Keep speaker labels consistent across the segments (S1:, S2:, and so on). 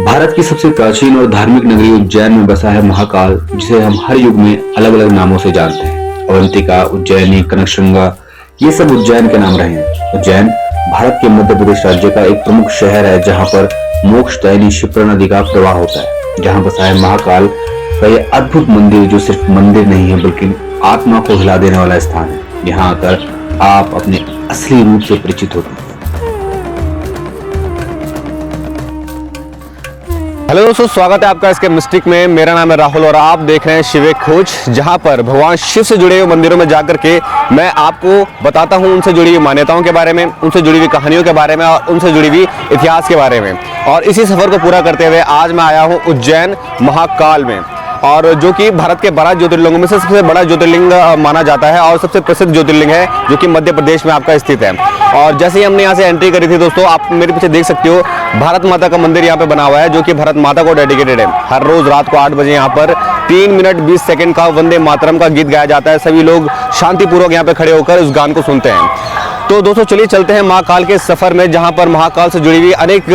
S1: भारत की सबसे प्राचीन और धार्मिक नगरी उज्जैन में बसा है महाकाल, जिसे हम हर युग में अलग अलग नामों से जानते हैं। अवंतिका, उज्जैनी, कनकशृंगा, ये सब उज्जैन के नाम रहे हैं। उज्जैन भारत के मध्य प्रदेश राज्य का एक प्रमुख शहर है, जहाँ पर मोक्षदायिनी क्षिप्रा नदी का प्रवाह होता है। जहाँ बसा है महाकाल का ये अद्भुत मंदिर, जो सिर्फ मंदिर नहीं है बल्कि आत्मा को हिला देने वाला स्थान है। यहाँ आकर आप अपने असली रूप से परिचित होते हैं।
S2: हेलो दोस्तों, स्वागत है आपका इसके मिस्टिक में। मेरा नाम है राहुल और आप देख रहे हैं शिव एक खोज, जहां पर भगवान शिव से जुड़े हुए मंदिरों में जाकर के मैं आपको बताता हूं उनसे जुड़ी हुई मान्यताओं के बारे में, उनसे जुड़ी हुई कहानियों के बारे में और उनसे जुड़ी हुई इतिहास के बारे में। और इसी सफर को पूरा करते हुए आज मैं आया हूं उज्जैन महाकाल में, और जो कि भारत के 12 ज्योतिर्लिंगों में से सबसे बड़ा ज्योतिर्लिंग माना जाता है और सबसे प्रसिद्ध ज्योतिर्लिंग है, जो कि मध्य प्रदेश में आपका स्थित है। और जैसे ही हमने यहाँ से एंट्री करी थी दोस्तों, आप मेरे पीछे देख सकते हो भारत माता का मंदिर यहाँ पे बना हुआ है, जो कि भारत माता को डेडिकेटेड है। हर रोज रात को 8 बजे यहाँ पर 3 मिनट 20 सेकंड का वंदे मातरम का गीत गाया जाता है। सभी लोग शांतिपूर्वक यहाँ पे खड़े होकर उस गान को सुनते हैं। तो दोस्तों चलिए चलते हैं महाकाल के सफर में, जहां पर महाकाल से जुड़ी हुई अनेक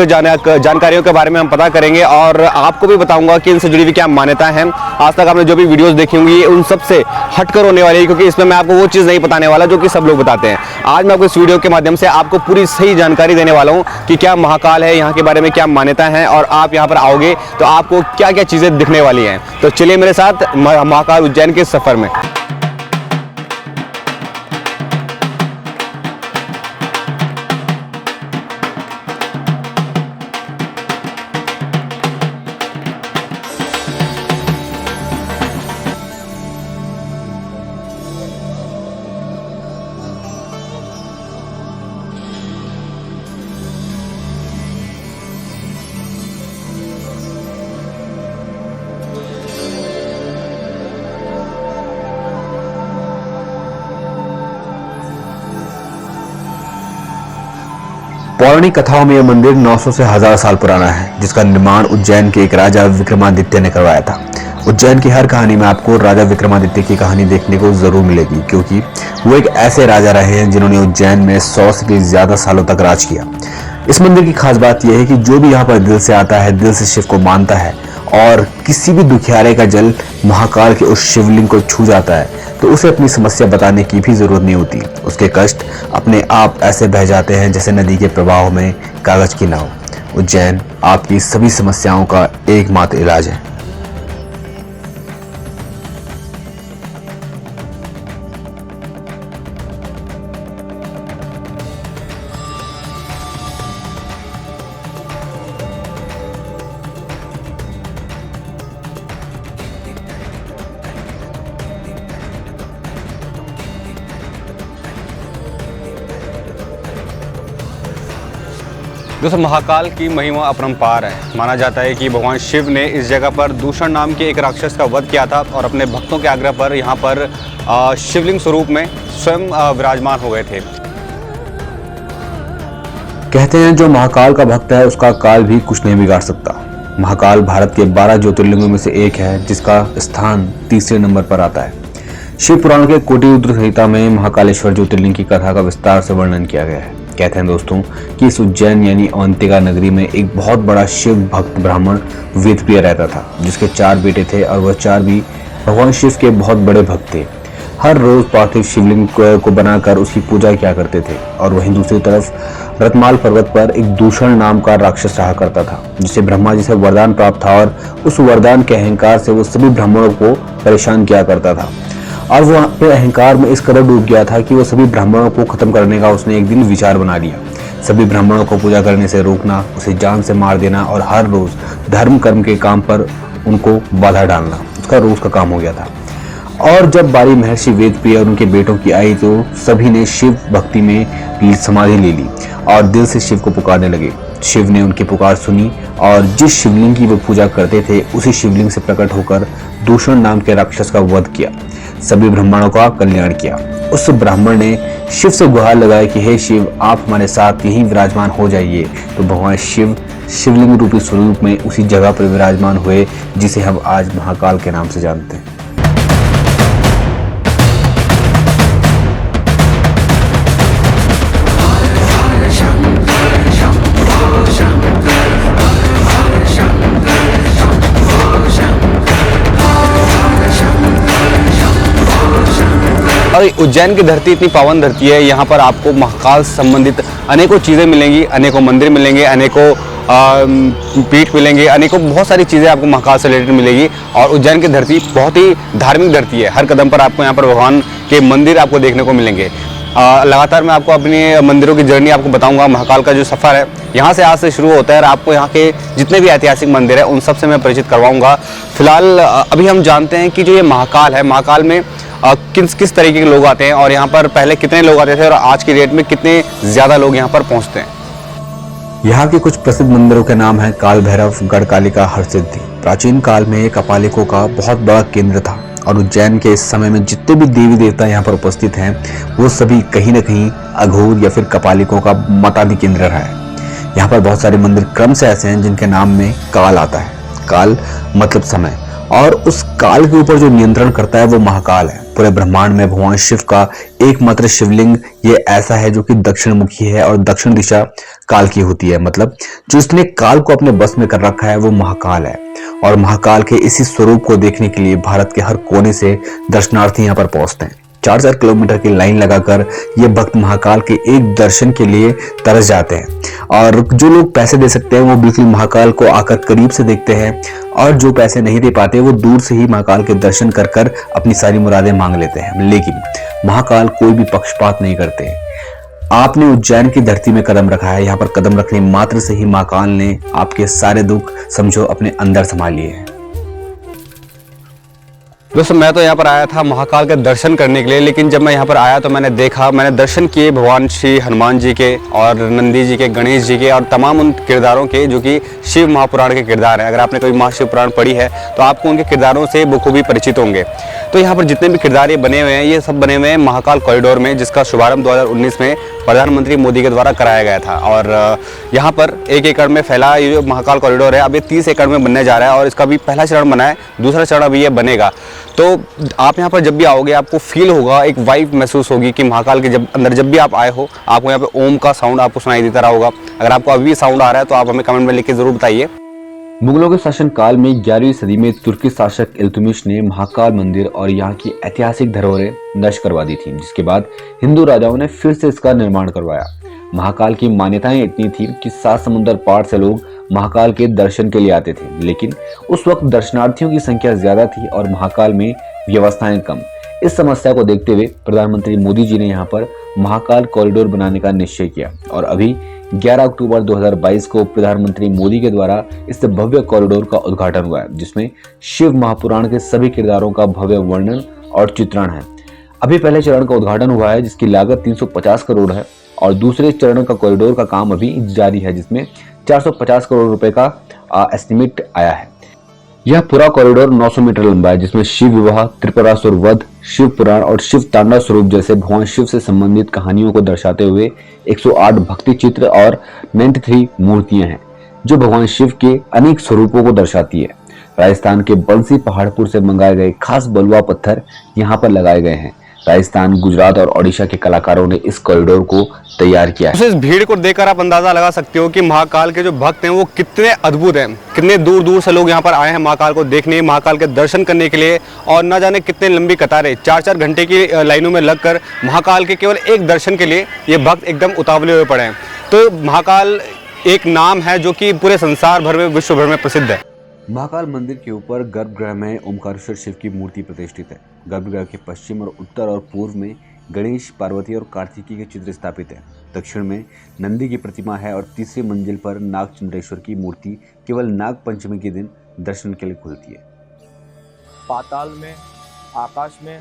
S2: जानकारियों के बारे में हम पता करेंगे और आपको भी बताऊंगा कि इनसे जुड़ी हुई क्या मान्यताएं हैं। आज तक आपने जो भी वीडियोस देखी होंगी उन सब से हटकर होने वाली है, क्योंकि इसमें मैं आपको वो चीज़ नहीं बताने वाला जो कि सब लोग बताते हैं। आज मैं आपको इस वीडियो के माध्यम से आपको पूरी सही जानकारी देने वाला हूँ कि क्या महाकाल है, यहाँ के बारे में क्या मान्यता है और आप यहाँ पर आओगे तो आपको क्या क्या चीज़ें दिखने वाली हैं। तो चलिए मेरे साथ महाकाल उज्जैन के सफर में।
S1: पौराणिक कथाओं में यह मंदिर 900 से 1000 साल पुराना है, जिसका निर्माण उज्जैन के एक राजा विक्रमादित्य ने करवाया था। उज्जैन की हर कहानी में आपको राजा विक्रमादित्य की कहानी देखने को जरूर मिलेगी, क्योंकि वो एक ऐसे राजा रहे हैं जिन्होंने उज्जैन में 100 से भी ज्यादा सालों तक राज किया। इस मंदिर की खास बात यह है कि जो भी यहाँ पर दिल से आता है, दिल से शिव को मानता है और किसी भी दुखियारे का जल महाकाल के उस शिवलिंग को छू जाता है, तो उसे अपनी समस्या बताने की भी जरूरत नहीं होती। उसके कष्ट अपने आप ऐसे बह जाते हैं जैसे नदी के प्रवाह में कागज की नाव। उज्जैन आपकी सभी समस्याओं का एकमात्र इलाज है।
S2: दोस्तों महाकाल की महिमा अपरंपार है। माना जाता है कि भगवान शिव ने इस जगह पर दूषण नाम के एक राक्षस का वध किया था और अपने भक्तों के आग्रह पर यहाँ पर शिवलिंग स्वरूप में स्वयं विराजमान हो गए थे।
S1: कहते हैं जो महाकाल का भक्त है उसका काल भी कुछ नहीं बिगाड़ सकता। महाकाल भारत के 12 ज्योतिर्लिंगों में से एक है, जिसका स्थान तीसरे नंबर पर आता है। शिव पुराण के कोटि रुद्र संहिता में महाकालेश्वर ज्योतिर्लिंग की कथा का विस्तार से वर्णन किया गया है। कहते हैं दोस्तों कि इस उज्जैन यानी अवंतिका नगरी में एक बहुत बड़ा शिव भक्त ब्राह्मण वेदप्रिय रहता था, जिसके 4 बेटे थे और वह 4 भी भगवान शिव के बहुत बड़े भक्त थे। हर रोज पार्थिव शिवलिंग को बनाकर उसकी पूजा किया करते थे। और वहीं दूसरी तरफ रत्माल पर्वत पर एक दूषण नाम का राक्षस रहा करता था, जिसे ब्रह्मा जी से वरदान प्राप्त था और उस वरदान के अहंकार से वो सभी ब्राह्मणों को परेशान किया करता था। और वो अपने अहंकार में इस कदर डूब गया था कि वो सभी ब्राह्मणों को खत्म करने का उसने एक दिन विचार बना लिया। सभी ब्राह्मणों को पूजा करने से रोकना, उसे जान से मार देना और हर रोज धर्म कर्म के काम पर उनको बाधा डालना उसका रोज का काम हो गया था। और जब बारी महर्षि वेदप्रिय और उनके बेटों की आई, तो सभी ने शिव भक्ति में समाधि ले ली और दिल से शिव को पुकारने लगे। शिव ने उनकी पुकार सुनी और जिस शिवलिंग की वो पूजा करते थे, उसी शिवलिंग से प्रकट होकर दूषण नाम के राक्षस का वध किया, सभी ब्राह्मणों का कल्याण किया। उस ब्राह्मण ने शिव से गुहार लगाई कि हे शिव, आप हमारे साथ यहीं विराजमान हो जाइए। तो भगवान शिव शिवलिंग रूपी स्वरूप में उसी जगह पर विराजमान हुए, जिसे हम आज महाकाल के नाम से जानते हैं।
S2: और उज्जैन की धरती इतनी पावन धरती है, यहाँ पर आपको महाकाल संबंधित अनेकों चीज़ें मिलेंगी, अनेकों मंदिर मिलेंगे, अनेकों पीठ मिलेंगे, अनेकों बहुत सारी चीज़ें आपको महाकाल से रिलेटेड मिलेगी। और उज्जैन की धरती बहुत ही धार्मिक धरती है, हर कदम पर आपको यहाँ पर भगवान के मंदिर आपको देखने को मिलेंगे। लगातार मैं आपको अपनी मंदिरों की जर्नी आपको बताऊंगा। महाकाल का जो सफ़र है यहाँ से आज से शुरू होता है और आपको यहाँ के जितने भी ऐतिहासिक मंदिर हैं उन सब से मैं परिचित करवाऊंगा। फिलहाल अभी हम जानते हैं कि जो ये महाकाल है, महाकाल में किस किस तरीके के लोग आते हैं और यहाँ पर पहले कितने लोग आते थे और आज की डेट में कितने ज़्यादा लोग यहाँ पर पहुँचते हैं।
S1: यहाँ के कुछ प्रसिद्ध मंदिरों के नाम हैं काल भैरव, गढ़कालिका, हरसिद्धि। प्राचीन काल में ये कपालिकों का बहुत बड़ा केंद्र था और उज्जैन के इस समय में जितने भी देवी देवता यहाँ पर उपस्थित हैं वो सभी कहीं न कहीं अघोर या फिर कपालिकों का मतादि केंद्र रहा है। यहाँ पर बहुत सारे मंदिर क्रम से ऐसे हैं जिनके नाम में काल आता है। काल मतलब समय, और उस काल के ऊपर जो नियंत्रण करता है वो महाकाल है। पूरे ब्रह्मांड में भगवान शिव का एकमात्र शिवलिंग ये ऐसा है जो कि दक्षिण मुखी है और दक्षिण दिशा काल की होती है। मतलब जो इसने काल को अपने बस में कर रखा है वो महाकाल है। और महाकाल के इसी स्वरूप को देखने के लिए भारत के हर कोने से दर्शनार्थी यहाँ पर पहुंचते हैं। 4-4 किलोमीटर की लाइन लगाकर ये भक्त महाकाल के एक दर्शन के लिए तरस जाते हैं। और जो लोग पैसे दे सकते हैं वो बिल्कुल महाकाल को आकर करीब से देखते हैं, और जो पैसे नहीं दे पाते वो दूर से ही महाकाल के दर्शन कर कर अपनी सारी मुरादें मांग लेते हैं। लेकिन महाकाल कोई भी पक्षपात नहीं करते। आपने उज्जैन की धरती में कदम रखा है, यहाँ पर कदम रखने मात्र से ही महाकाल ने आपके सारे दुख समझो अपने अंदर संभाल लिए हैं।
S2: दोस्तों मैं तो यहाँ पर आया था महाकाल के दर्शन करने के लिए, लेकिन जब मैं यहाँ पर आया तो मैंने दर्शन किए भगवान श्री हनुमान जी के और नंदी जी के, गणेश जी के और तमाम उन किरदारों के जो कि शिव महापुराण के किरदार हैं। अगर आपने कभी महाशिव पुराण पढ़ी है तो आपको उनके किरदारों से बखूबी परिचित होंगे। तो यहाँ पर जितने भी किरदार ये बने हुए हैं ये सब बने हुए हैं महाकाल कॉरिडोर में, जिसका शुभारंभ 2019 में प्रधानमंत्री मोदी के द्वारा कराया गया था। और यहाँ पर 1 एकड़ में फैला ये जो महाकाल कॉरिडोर है अब ये 30 एकड़ में बनने जा रहा है और इसका भी पहला चरण बना है, दूसरा चरण अभी ये बनेगा। तो आप यहाँ पर जब भी आओगे आपको फील होगा, एक वाइब महसूस होगी कि महाकाल के अंदर जब भी आप आए हो आपको यहाँ पे ओम का साउंड आपको सुनाई देता रहा होगा। अगर आपको अभी भी साउंड आ रहा है तो आप हमें कमेंट में लिख के जरूर बताइए।
S1: मुगलों के शासन काल में 11वीं सदी में तुर्की शासक इल्तुतमिश ने महाकाल मंदिर और यहाँ की ऐतिहासिक धरोहरें नष्ट करवा दी थी, जिसके बाद हिंदू राजाओं ने फिर से इसका निर्माण करवाया। महाकाल की मान्यताएं इतनी थी कि 7 समुद्र पार से लोग महाकाल के दर्शन के लिए आते थे, लेकिन उस वक्त दर्शनार्थियों की संख्या ज्यादा थी और महाकाल में व्यवस्थाएं कम। इस समस्या को देखते हुए प्रधानमंत्री मोदी जी ने यहाँ पर महाकाल कॉरिडोर बनाने का निश्चय किया और अभी 11 अक्टूबर 2022 को प्रधानमंत्री मोदी के द्वारा इस भव्य कॉरिडोर का उद्घाटन हुआ है, जिसमें शिव महापुराण के सभी किरदारों का भव्य वर्णन और चित्रण है। अभी पहले चरण का उद्घाटन हुआ है जिसकी लागत 350 करोड़ है और दूसरे चरण का कॉरिडोर का काम अभी जारी है जिसमें 450 करोड़ रुपए का एस्टिमेट आया है। यह पूरा कॉरिडोर 900 मीटर लंबा है जिसमें शिव विवाह, त्रिपुरासुर वध, शिव पुराण और शिव तांडव स्वरूप जैसे भगवान शिव से संबंधित कहानियों को दर्शाते हुए 108 भक्ति चित्र और 93 मूर्तियां हैं जो भगवान शिव के अनेक स्वरूपों को दर्शाती है। राजस्थान के बंसी पहाड़पुर से मंगाए गए खास बलुआ पत्थर यहाँ पर लगाए गए हैं। राजस्थान, गुजरात और ओडिशा के कलाकारों ने इस कॉरिडोर को तैयार किया है।
S2: इस भीड़ को देखकर आप अंदाजा लगा सकते हो कि महाकाल के जो भक्त हैं वो कितने अद्भुत हैं, कितने दूर दूर से लोग यहाँ पर आए हैं महाकाल को देखने, महाकाल के दर्शन करने के लिए। और न जाने कितने लंबी कतारें 4-4 घंटे की लाइनों में लगकर महाकाल के केवल एक दर्शन के लिए ये भक्त एकदम उतावले हुए पड़े हैं। तो महाकाल एक नाम है जो कि पूरे संसार भर में, विश्व भर में प्रसिद्ध है।
S1: महाकाल मंदिर के ऊपर गर्भगृह में ओमकारेश्वर शिव की मूर्ति प्रतिष्ठित है। गर्भगृह के पश्चिम और उत्तर और पूर्व में गणेश, पार्वती और कार्तिकी के चित्र स्थापित है। दक्षिण में नंदी की प्रतिमा है और तीसरी मंजिल पर नागचंद्रेश्वर की मूर्ति केवल नाग पंचमी के दिन दर्शन के लिए खुलती है।
S3: पाताल में, आकाश में,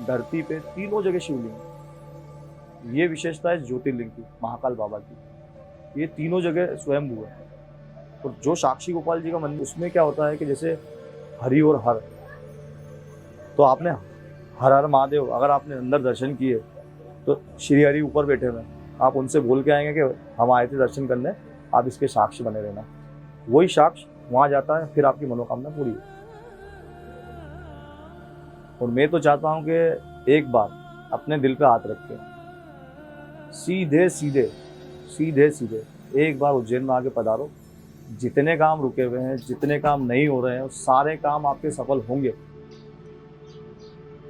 S3: धरती पे तीनों जगह शिवलिंग। ये विशेषता है ज्योतिर्लिंग की, महाकाल बाबा की। ये तीनों जगह स्वयंभू है। और जो साक्षी गोपाल जी का मंदिर, उसमें क्या होता है कि जैसे हरि और हर, तो आपने हर हर महादेव अगर आपने अंदर दर्शन किए तो श्री हरि ऊपर बैठे हुए, आप उनसे बोल के आएंगे कि हम आए थे दर्शन करने, आप इसके साक्षी बने रहना। वही साक्ष वहाँ जाता है, फिर आपकी मनोकामना पूरी है। और मैं तो चाहता हूँ कि एक बार अपने दिल पे हाथ रख के सीधे सीधे सीधे सीधे एक बार उज्जैन में आके पधारो। जितने काम रुके हुए हैं, जितने काम नहीं हो रहे हैं, सारे काम आपके सफल होंगे।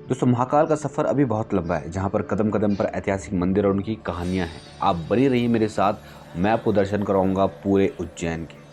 S1: दोस्तों महाकाल का सफर अभी बहुत लंबा है, जहां पर कदम कदम पर ऐतिहासिक मंदिर और उनकी कहानियां हैं। आप बनी रहिए मेरे साथ, मैं आपको दर्शन कराऊंगा पूरे उज्जैन के।